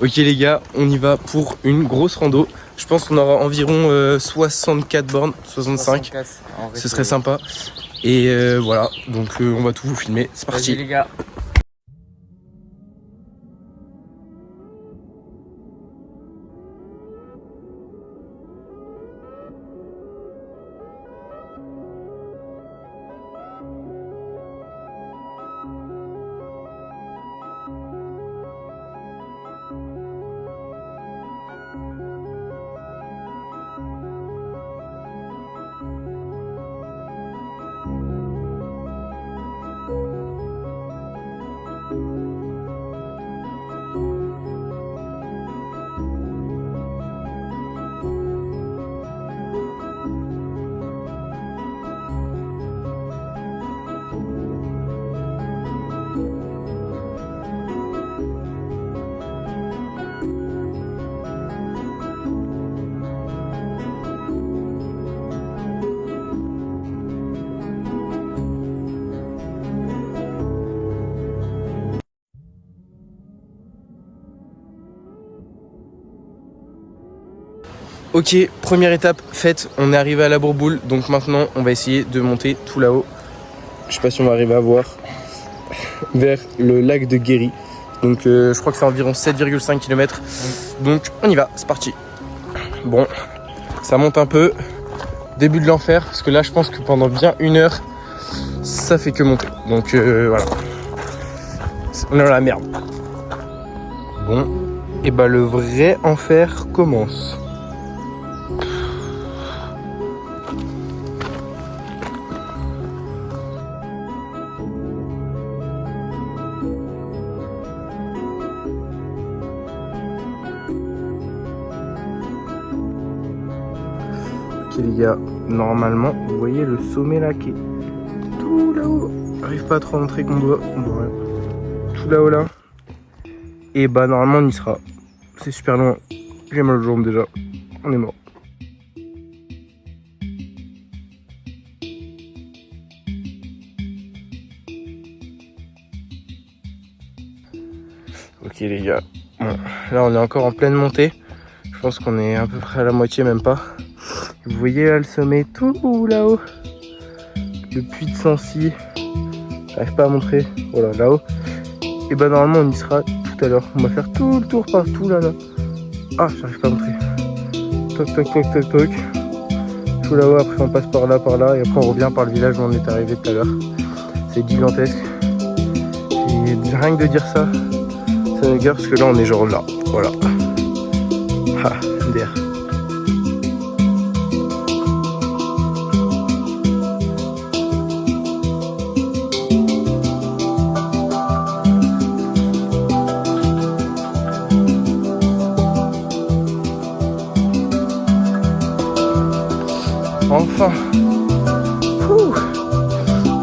Ok les gars, on y va pour une grosse rando. Je pense qu'on aura environ 64 bornes, 65. 64, en vrai, Ce serait sympa. Et voilà, donc on va tout vous filmer. C'est parti. Vas-y les gars. Ok, première étape faite, on est arrivé à la Bourboule, donc maintenant on va essayer de monter tout là-haut. Je sais pas si on va arriver à voir, vers le lac de Guéry. Donc je crois que c'est environ 7,5 km. Donc on y va, c'est parti. Bon, ça monte un peu, début de l'enfer, parce que là je pense que pendant bien 1 heure, ça fait que monter. Donc voilà, on est dans la merde. Bon, et bah le vrai enfer commence. Ok les gars, normalement, vous voyez le sommet là qui est tout là-haut. J'arrive pas à trop montrer qu'on doit. Voilà. Tout là-haut là. Et bah normalement on y sera. C'est super loin. J'ai mal aux jambes déjà. On est mort. Ok les gars. Bon, là on est encore en pleine montée. Je pense qu'on est à peu près à la moitié, même pas. Vous voyez là le sommet tout là-haut. Le puits de Sancy. J'arrive pas à montrer. Voilà, là-haut. Et bah normalement on y sera tout à l'heure. On va faire tout le tour partout là. Ah, j'arrive pas à montrer. Toc toc toc toc toc. Tout là-haut, après on passe par là, et après on revient par le village où on est arrivé tout à l'heure. C'est gigantesque. Et rien que de dire ça, ça m'égare parce que là on est genre là. Voilà. Ah, MDR. Enfin. Ouh.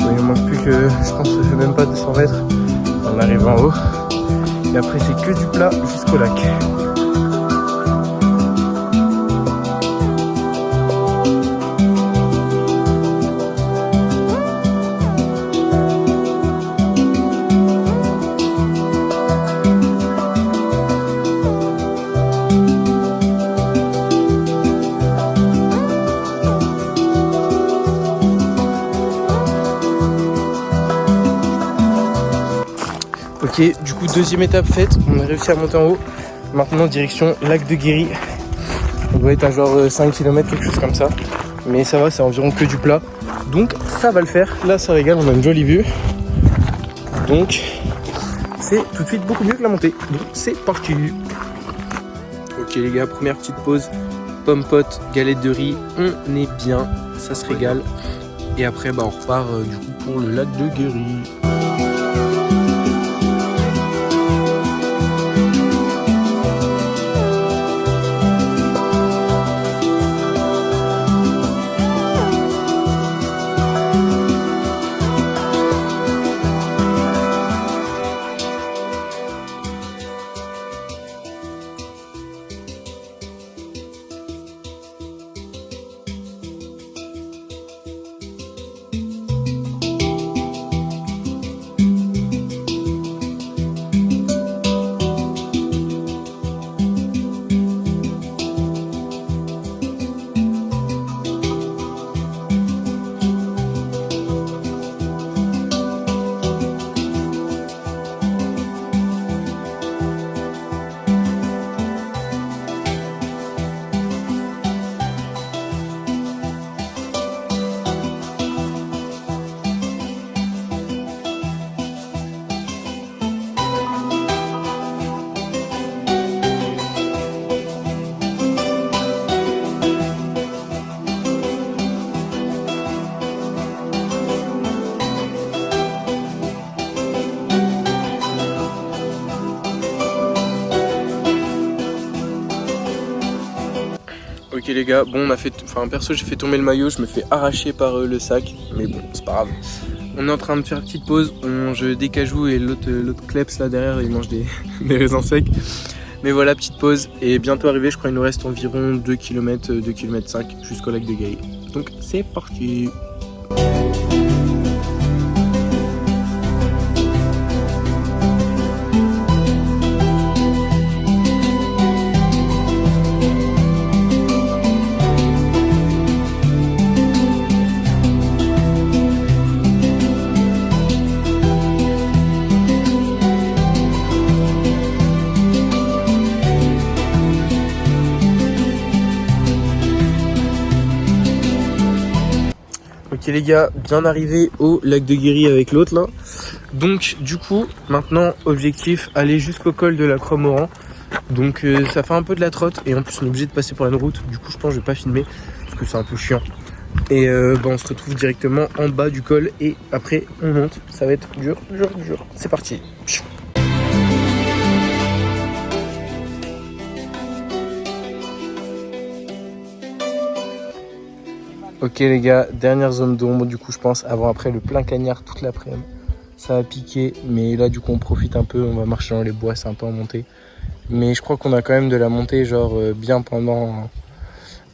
Il ne manque plus que, je pense, même pas 200 mètres. On arrive en haut. Et après c'est que du plat jusqu'au lac. Ok, du coup deuxième étape faite, on a réussi à monter en haut. Maintenant direction lac de Guéry. On doit être à genre 5 km, quelque chose comme ça. Mais ça va, c'est environ que du plat. Donc ça va le faire. Là ça régale, on a une jolie vue. Donc c'est tout de suite beaucoup mieux que la montée. Donc c'est parti. Ok les gars, première petite pause. Pommes potes, galette de riz, on est bien, ça se régale. Et après bah, on repart du coup pour le lac de Guéry. Ok les gars, bon on a fait, perso j'ai fait tomber le maillot, je me fais arracher par le sac, mais bon c'est pas grave. On est en train de faire une petite pause, on mange des cajous et l'autre kleps là derrière il mange des raisins secs. Mais voilà, petite pause et bientôt arrivé, je crois qu'il nous reste environ 2 km, 2 km 5 jusqu'au lac de Guéry. Donc c'est parti. Ok les gars, bien arrivé au lac de Guéry avec l'autre là. Donc du coup, maintenant objectif, aller jusqu'au col de la Croix-Moran. Donc ça fait un peu de la trotte et en plus on est obligé de passer par une route. Du coup je pense que je vais pas filmer parce que c'est un peu chiant. Et on se retrouve directement en bas du col et après on monte. Ça va être dur. C'est parti. Ok les gars, dernière zone d'ombre du coup je pense, avant après le plein cagnard toute l'après-midi. Ça va piquer, mais là du coup on profite un peu, on va marcher dans les bois, c'est un peu en montée. Mais je crois qu'on a quand même de la montée genre bien pendant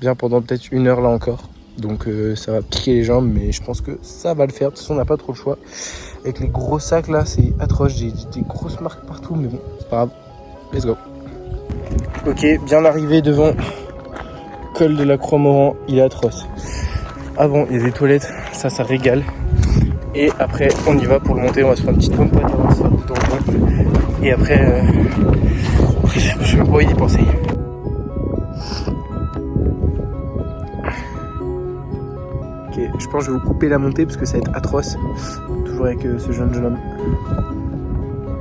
peut-être 1 heure là encore. Donc ça va piquer les jambes, mais je pense que ça va le faire, de toute façon on n'a pas trop le choix. Avec les gros sacs là, c'est atroce, j'ai des grosses marques partout, mais bon, c'est pas grave, let's go. Ok, bien arrivé devant le col de la Croix-Moran, il est atroce. Avant, il y a des toilettes, ça régale. Et après, on y va pour le monter. On va se faire une petite pompe à on va se faire tout en bas. Et après, je sais même pas y penser. Ok, je pense que je vais vous couper la montée parce que ça va être atroce. Toujours avec ce jeune homme.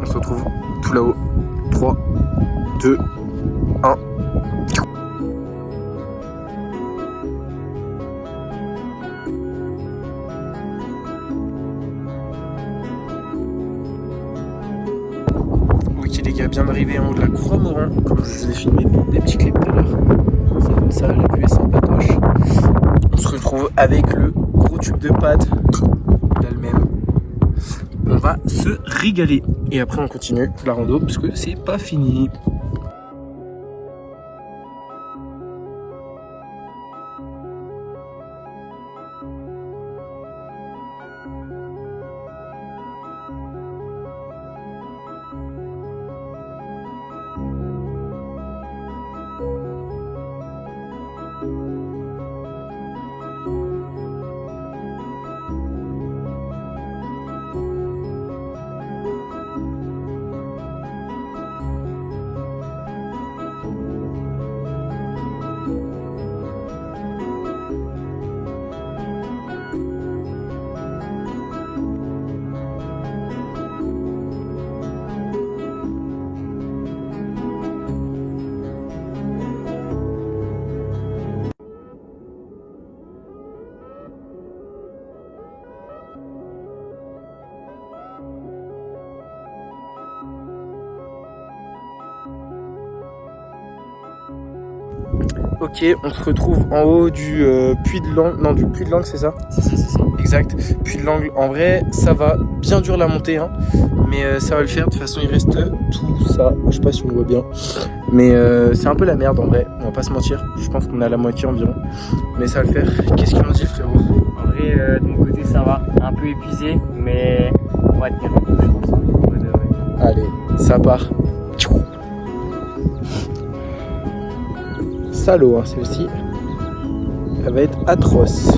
On se retrouve tout là-haut. 3, 2, 1. Ok les gars, bien arrivé en haut de la Croix-Moran, comme je vous ai filmé des petits clips tout à l'heure. Ça donne ça, la vue est sympatoche. On se retrouve avec le gros tube de pâte d'Almem. On va se régaler. Et après on continue la rando parce que c'est pas fini. Ok, on se retrouve en haut du puits de l'Angle. Non, du puits de l'Angle, c'est ça? C'est ça. Exact. Puits de l'Angle, en vrai, ça va. Bien dur la montée, hein. Mais ça va le faire. De toute façon, il reste tout ça. Je sais pas si on voit bien. Mais c'est un peu la merde en vrai. On va pas se mentir. Je pense qu'on est à la moitié environ. Mais ça va le faire. Qu'est-ce qu'il en dit, frérot? En vrai, de mon côté, ça va. Un peu épuisé, mais on va tenir le coup, je pense. Allez, ça part. Salaud, hein, celle-ci. Elle va être atroce.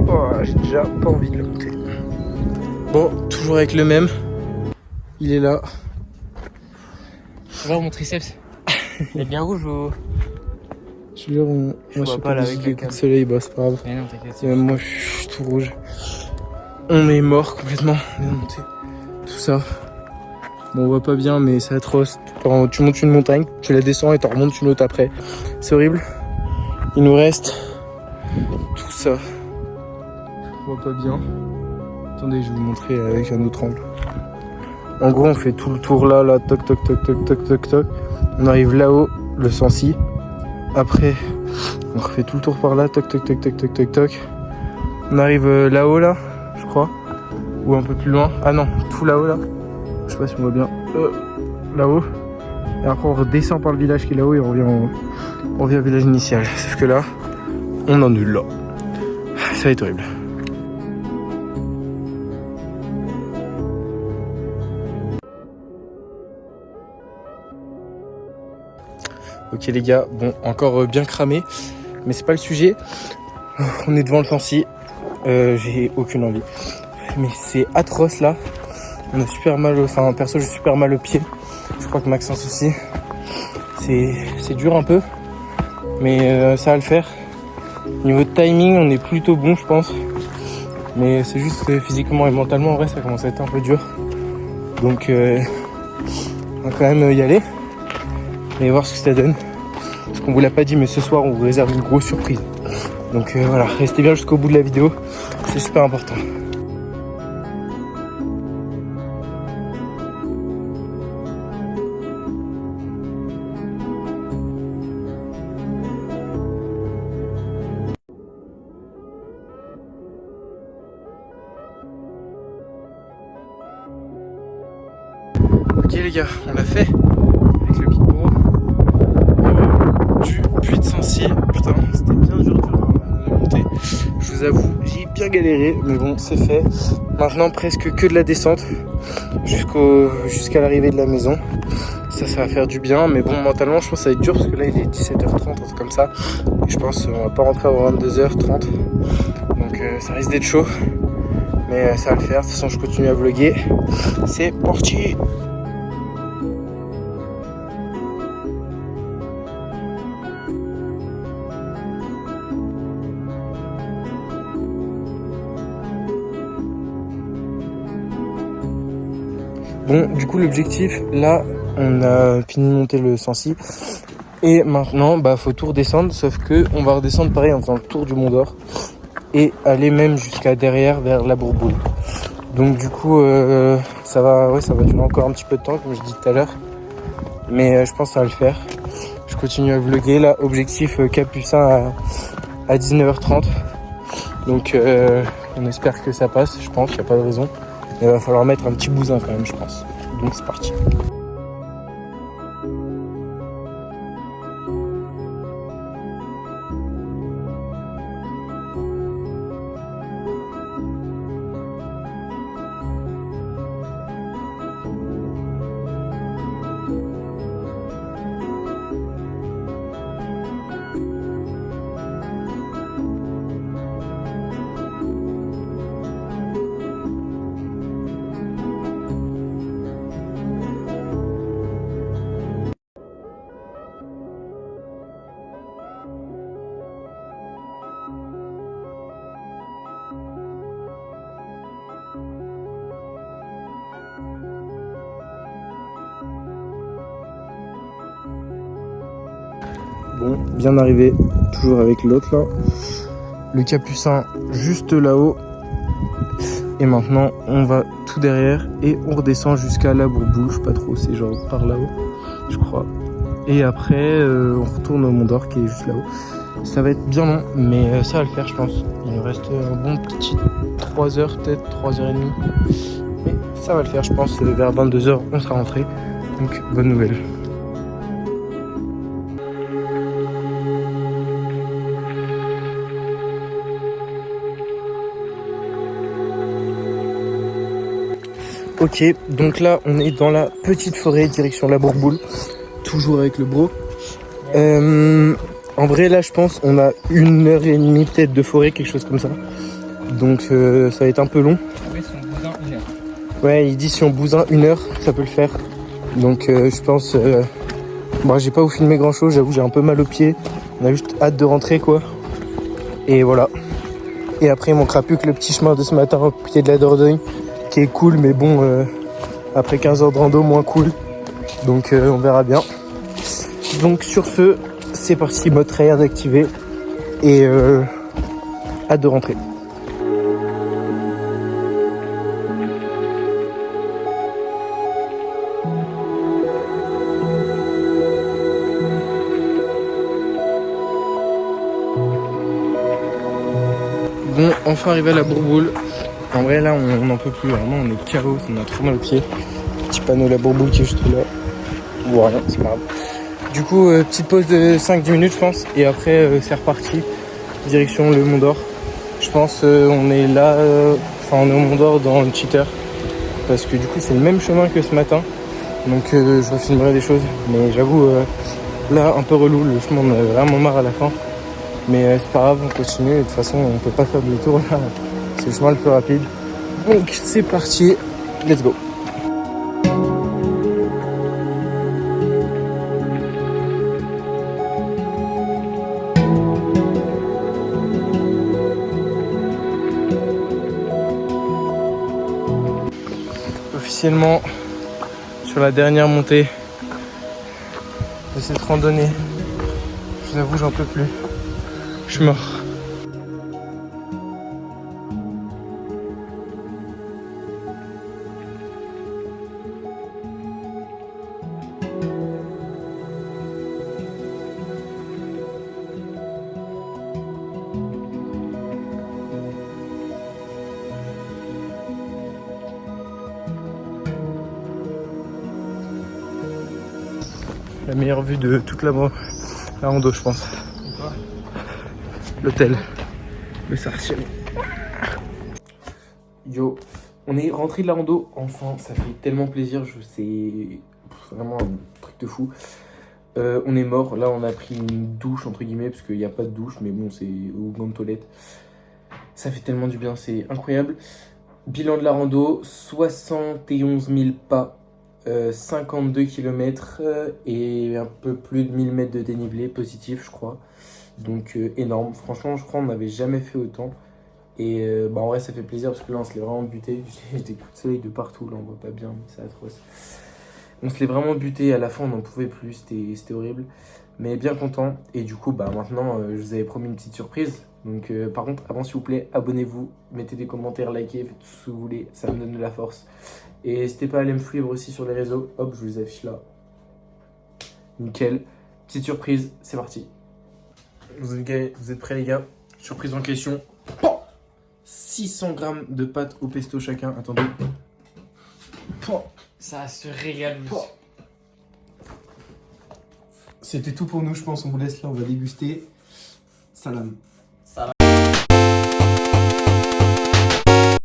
Oh, j'ai déjà pas envie de la monter. Bon, toujours avec le même. Il est là. On va voir mon triceps. Il est bien rouge ou... Je te jure, moi je suis pas avec les coups de soleil, bah c'est pas grave. Mais non, t'inquiète. Même moi je suis tout rouge. On est mort complètement. On est monté. Tout ça. Bon, on voit pas bien, mais c'est atroce. Quand tu montes une montagne, tu la descends et tu remontes une autre après. C'est horrible. Il nous reste tout ça. On voit pas bien. Attendez, je vais vous montrer avec un autre angle. En gros, on fait tout le tour là, toc, toc, toc, toc, toc, toc, toc. On arrive là-haut, le Sancy. Après, on refait tout le tour par là, toc, toc, toc, toc, toc, toc, toc. On arrive là-haut, là, je crois. Ou un peu plus loin. Ah non, tout là-haut, là. Je sais pas si on voit bien. Là-haut. Et après, on redescend par le village qui est là-haut et on revient au village initial. Sauf que là, on annule là. Ça va être horrible. Ok les gars, bon, encore bien cramé, mais c'est pas le sujet. On est devant le Sancy, j'ai aucune envie. Mais c'est atroce là, on a super mal, enfin perso j'ai super mal au pied. Je crois que Maxence aussi. C'est dur un peu, mais ça va le faire. Niveau de timing, on est plutôt bon je pense. Mais c'est juste physiquement et mentalement en vrai ça commence à être un peu dur. Donc on va quand même y aller. Et voir ce que ça donne. Parce qu'on vous l'a pas dit, mais ce soir on vous réserve une grosse surprise. Donc voilà, restez bien jusqu'au bout de la vidéo, c'est super important. Ok les gars, on l'a fait avec le Big Bro. Du puits de Sancy. Putain, c'était bien dur la montée. Je vous avoue, j'ai bien galéré, mais bon, c'est fait. Maintenant, presque que de la descente jusqu'à l'arrivée de la maison. Ça va faire du bien, mais bon, mentalement, je pense que ça va être dur parce que là, il est 17h30, un truc comme ça. Et je pense qu'on va pas rentrer avant 22h30. Donc, ça risque d'être chaud. Mais ça va le faire. De toute façon, je continue à vlogger. C'est parti! Bon, du coup, l'objectif, là, on a fini de monter le Sancy. Et maintenant, faut tout redescendre, sauf que on va redescendre pareil en faisant le tour du Mont d'Or. Et aller même jusqu'à derrière, vers la Bourboule. Donc du coup, ça va durer encore un petit peu de temps, comme je dis tout à l'heure. Mais je pense que ça va le faire. Je continue à vlogger, là, objectif Capucin à 19h30. Donc on espère que ça passe, je pense, il n'y a pas de raison. Il va falloir mettre un petit bousin quand même, je pense. Donc c'est parti. Bon, bien arrivé, toujours avec l'autre là. Le Capucin juste là-haut. Et maintenant, on va tout derrière et on redescend jusqu'à la Bourboule. Je sais pas trop, c'est genre par là-haut, je crois. Et après, on retourne au Mont d'Or qui est juste là-haut. Ça va être bien long, mais ça va le faire, je pense. Il nous reste un bon petit 3 heures, peut-être 3h30. Mais ça va le faire, je pense. Vers 22h, on sera rentré. Donc, bonne nouvelle. Ok, donc là on est dans la petite forêt direction la Bourboule, toujours avec le bro. En vrai là je pense on a 1h30 peut-être de forêt, quelque chose comme ça. Donc ça va être un peu long. Ouais, si on bousin 1 heure. Ouais, il dit si on bousin 1 heure, ça peut le faire. Donc je pense... Bon, j'ai pas vous filmer grand chose, j'avoue j'ai un peu mal aux pieds. On a juste hâte de rentrer quoi. Et voilà. Et après il manquera plus que le petit chemin de ce matin au pied de la Dordogne, qui est cool, mais bon, après 15 heures de rando, moins cool. Donc on verra bien. Donc sur ce, c'est parti, mode tryhard activé. Et hâte de rentrer. enfin arrivé à la Bourboule. En vrai là on n'en peut plus, vraiment on est KO, on a trop mal aux pieds. Petit panneau la Bourboule qui est juste là. Ou rien, c'est pas grave. Du coup petite pause de 5-10 minutes je pense. Et après c'est reparti. Direction le Mont d'Or. Je pense on est là, on est au Mont d'Or dans le Cheater. Parce que du coup c'est le même chemin que ce matin. Donc je refilmerai des choses. Mais j'avoue là un peu relou, le chemin on avait vraiment marre à la fin. Mais c'est pas grave, on continue, et de toute façon on peut pas faire demi-tour là, c'est le chemin le plus rapide. Donc c'est parti, let's go. Officiellement sur la dernière montée de cette randonnée, je vous avoue j'en peux plus, je suis mort. La meilleure vue de toute la rando je pense. L'hôtel, le Sartier. Yo, on est rentré de la rando, enfin ça fait tellement plaisir, c'est vraiment un truc de fou. On est mort, là on a pris une douche entre guillemets parce qu'il n'y a pas de douche mais bon c'est au gant de toilette. Ça fait tellement du bien, c'est incroyable. Bilan de la rando, 71 000 pas, 52 km et un peu plus de 1000 mètres de dénivelé positif je crois. Donc énorme, franchement je crois qu'on n'avait jamais fait autant. Et en vrai ça fait plaisir parce que là on se l'est vraiment buté. J'ai des coups de soleil de partout, là on voit pas bien mais c'est atroce. On se l'est vraiment buté, à la fin on n'en pouvait plus, c'était horrible. Mais bien content. Et du coup maintenant je vous avais promis une petite surprise. Donc par contre avant s'il vous plaît abonnez-vous, mettez des commentaires, likez, faites tout ce que vous voulez, ça me donne de la force. Et n'hésitez pas à aller me suivre aussi sur les réseaux, hop je vous les affiche là. Nickel, petite surprise, c'est parti. Vous êtes prêts les gars? Surprise en question. 600 grammes de pâtes au pesto chacun, attendez. Ça se régale. C'était tout pour nous je pense, on vous laisse là, on va déguster. Salam.